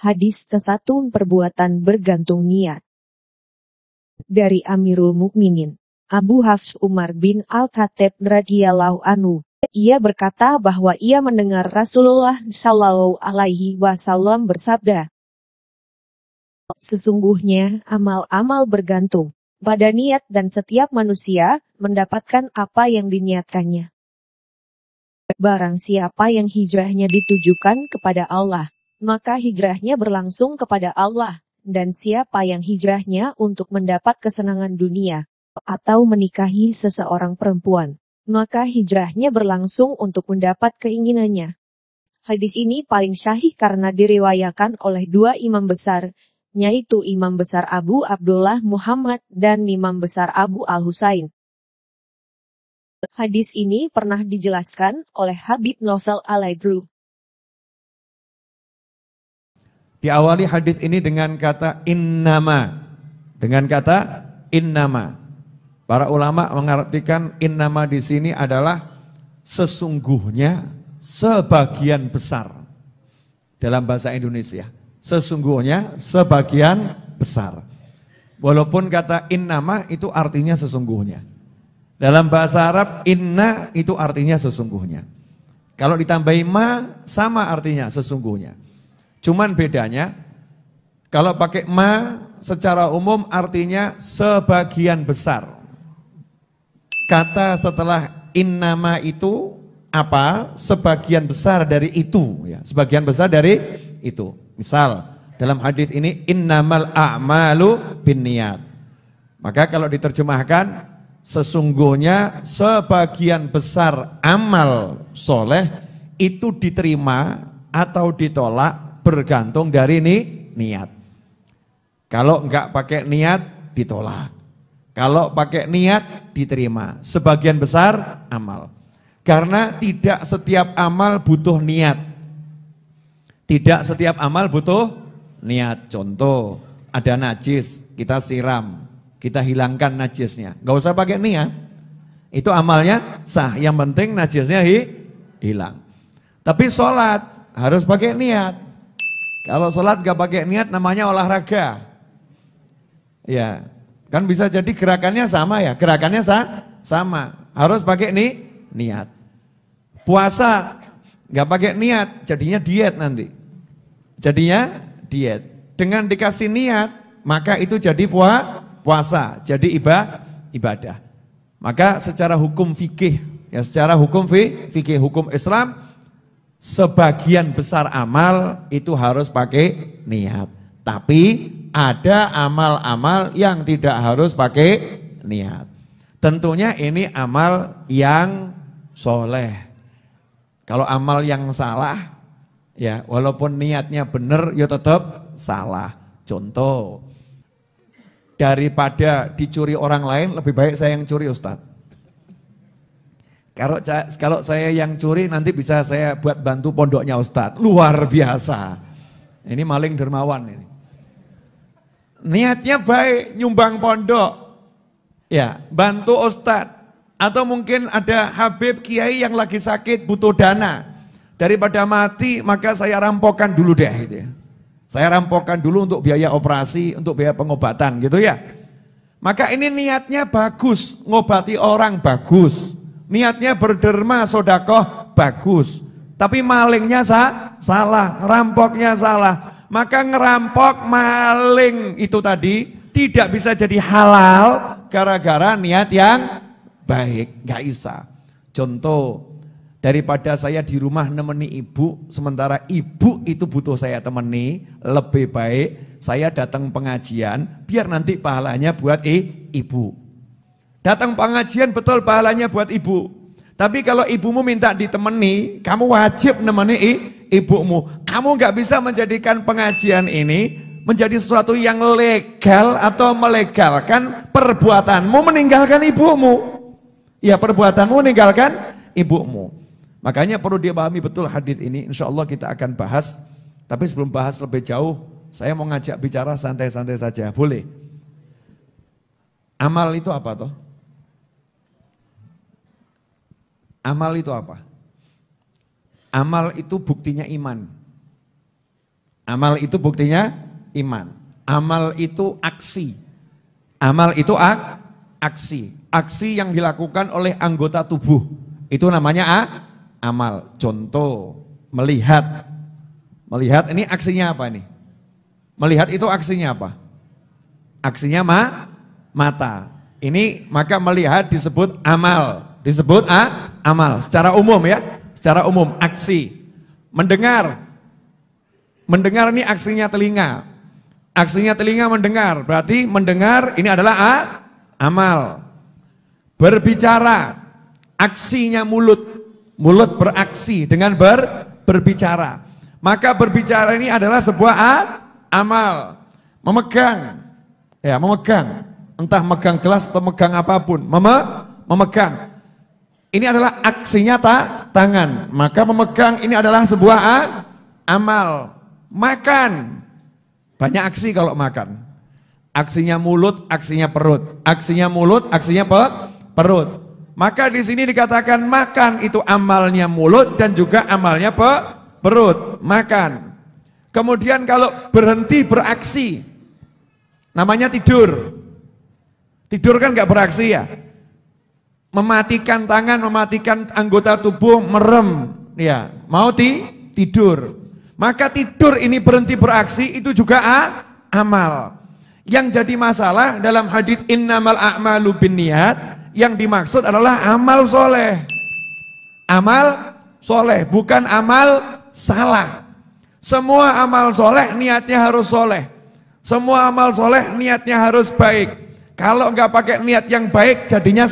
Hadis ke-1 Perbuatan bergantung niat. Dari Amirul Mukminin Abu Hafs Umar bin Al-Khattab radhiyallahu anhu, ia berkata bahwa ia mendengar Rasulullah Shallallahu alaihi wasallam bersabda, sesungguhnya amal-amal bergantung pada niat dan setiap manusia mendapatkan apa yang diniatkannya. Barang siapa yang hijrahnya ditujukan kepada Allah, maka hijrahnya berlangsung kepada Allah, dan siapa yang hijrahnya untuk mendapat kesenangan dunia, atau menikahi seseorang perempuan, maka hijrahnya berlangsung untuk mendapat keinginannya. Hadis ini paling syahih karena diriwayatkan oleh dua imam besar, yaitu Imam Besar Abu Abdullah Muhammad dan Imam Besar Abu Al-Husain. Hadis ini pernah dijelaskan oleh Habib Novel Al-Aidru. Diawali hadis ini dengan kata innama. Dengan kata innama. Para ulama mengartikan innama di sini adalah sesungguhnya sebagian besar. Dalam bahasa Indonesia. Sesungguhnya sebagian besar. Walaupun kata innama itu artinya sesungguhnya. Dalam bahasa Arab inna itu artinya sesungguhnya. Kalau ditambahi ma sama artinya sesungguhnya. Cuman bedanya kalau pakai ma secara umum artinya sebagian besar. Kata setelah innama itu apa? Sebagian besar dari itu ya, sebagian besar dari itu. Misal dalam hadis ini innamal a'malu binniyat. Maka kalau diterjemahkan sesungguhnya sebagian besar amal soleh itu diterima atau ditolak bergantung dari niat. Kalau enggak pakai niat ditolak. Kalau pakai niat diterima. Sebagian besar amal. Karena tidak setiap amal butuh niat. Tidak setiap amal butuh niat. Contoh, ada najis, kita siram, kita hilangkan najisnya. Enggak usah pakai niat. Itu amalnya sah. Yang penting najisnya hilang. Tapi sholat harus pakai niat. Kalau sholat gak pakai niat namanya olahraga. Ya, kan bisa jadi gerakannya sama ya, gerakannya sama. Harus pakai niat. Puasa gak pakai niat, jadinya diet nanti. Jadinya diet. Dengan dikasih niat, maka itu jadi puasa, jadi ibadah. Maka secara hukum fikih, ya secara hukum fikih, hukum Islam, sebagian besar amal itu harus pakai niat. Tapi ada amal-amal yang tidak harus pakai niat. Tentunya ini amal yang soleh. Kalau amal yang salah, ya walaupun niatnya benar, ya tetap salah. Contoh, daripada dicuri orang lain, lebih baik saya yang curi Ustadz. Kalau saya yang curi nanti bisa saya buat bantu pondoknya Ustadz. Luar biasa. Ini maling dermawan ini. Niatnya baik, nyumbang pondok. Ya, bantu Ustadz. Atau mungkin ada Habib Kiai yang lagi sakit butuh dana. Daripada mati maka saya rampokkan dulu deh gitu ya. Saya rampokkan dulu untuk biaya operasi, untuk biaya pengobatan gitu ya. Maka ini niatnya bagus, ngobati orang bagus. Niatnya berderma, sodakoh, bagus. Tapi malingnya salah, ngerampoknya salah. Maka ngerampok maling itu tadi tidak bisa jadi halal gara-gara niat yang baik. Gak bisa. Contoh, daripada saya di rumah nemeni ibu, sementara ibu itu butuh saya temani, lebih baik saya datang pengajian, biar nanti pahalanya buat ibu. Datang pengajian betul pahalanya buat ibu. Tapi kalau ibumu minta ditemani, kamu wajib nemeni ibumu. Kamu nggak bisa menjadikan pengajian ini menjadi sesuatu yang legal atau melegalkan perbuatanmu meninggalkan ibumu. Ya, perbuatanmu meninggalkan ibumu. Makanya perlu dipahami betul hadis ini. Insya Allah kita akan bahas. Tapi sebelum bahas lebih jauh, saya mau ngajak bicara santai-santai saja. Boleh? Amal itu apa toh? Amal itu apa? Amal itu buktinya iman. Amal itu buktinya iman. Amal itu aksi. Amal itu aksi. Aksi yang dilakukan oleh anggota tubuh. Itu namanya amal. Contoh, melihat. Melihat ini aksinya apa nih? Melihat itu aksinya apa? Aksinya mata. Ini maka melihat disebut amal. Disebut amal. Secara umum ya. Secara umum aksi. Mendengar. Mendengar ini aksinya telinga. Aksinya telinga mendengar, berarti mendengar ini adalah amal. Berbicara, aksinya mulut. Mulut beraksi dengan berbicara. Maka berbicara ini adalah sebuah amal. Memegang, ya memegang. Entah megang gelas atau megang apapun, memegang. Ini adalah aksinya tangan. Maka memegang ini adalah sebuah amal. Makan. Banyak aksi kalau makan. Aksinya mulut, aksinya perut. Aksinya mulut, aksinya perut. Maka di sini dikatakan makan itu amalnya mulut dan juga amalnya perut. Makan. Kemudian kalau berhenti beraksi, namanya tidur. Tidur kan nggak beraksi ya. Mematikan tangan, mematikan anggota tubuh, merem. Ya, mau tidur. Maka tidur ini berhenti beraksi itu juga amal. Yang jadi masalah dalam hadits innamal a'malu binniyat, yang dimaksud adalah amal soleh. Amal soleh, bukan amal salah. Semua amal soleh niatnya harus soleh. Semua amal soleh niatnya harus baik. Kalau nggak pakai niat yang baik jadinya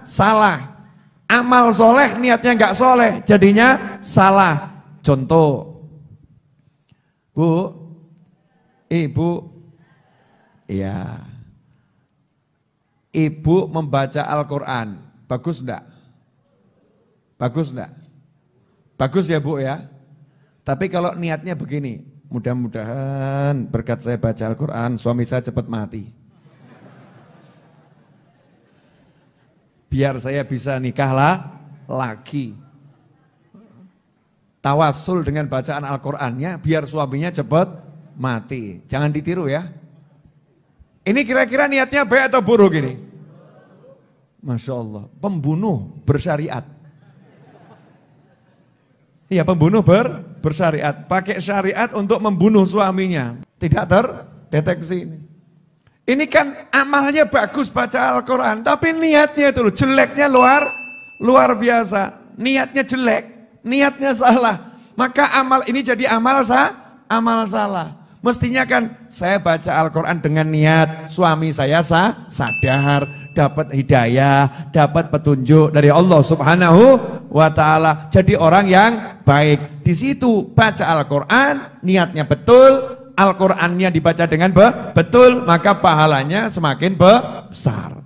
salah. Amal soleh niatnya nggak soleh jadinya salah. Contoh, Bu, Ibu, ya, Ibu membaca Al-Quran, bagus enggak? Bagus enggak? Bagus ya Bu ya. Tapi kalau niatnya begini, mudah-mudahan berkat saya baca Al-Quran, suami saya cepat mati. Biar saya bisa nikah lagi. Tawasul dengan bacaan Al-Qur'annya biar suaminya cepat mati. Jangan ditiru ya. Ini kira-kira niatnya baik atau buruk ini? Masya Allah, pembunuh bersyariat. Iya, pembunuh bersyariat. Pakai syariat untuk membunuh suaminya. Tidak terdeteksi ini. Ini kan amalnya bagus baca Al-Quran. Tapi niatnya itu jeleknya luar biasa. Niatnya jelek. Niatnya salah, maka amal ini jadi amal salah. Mestinya kan saya baca Al-Quran dengan niat suami saya sadar, dapat hidayah, dapat petunjuk dari Allah Subhanahu wa Ta'ala. Jadi orang yang baik. Di situ baca Al-Quran, niatnya betul, Al-Qurannya dibaca dengan betul, maka pahalanya semakin besar.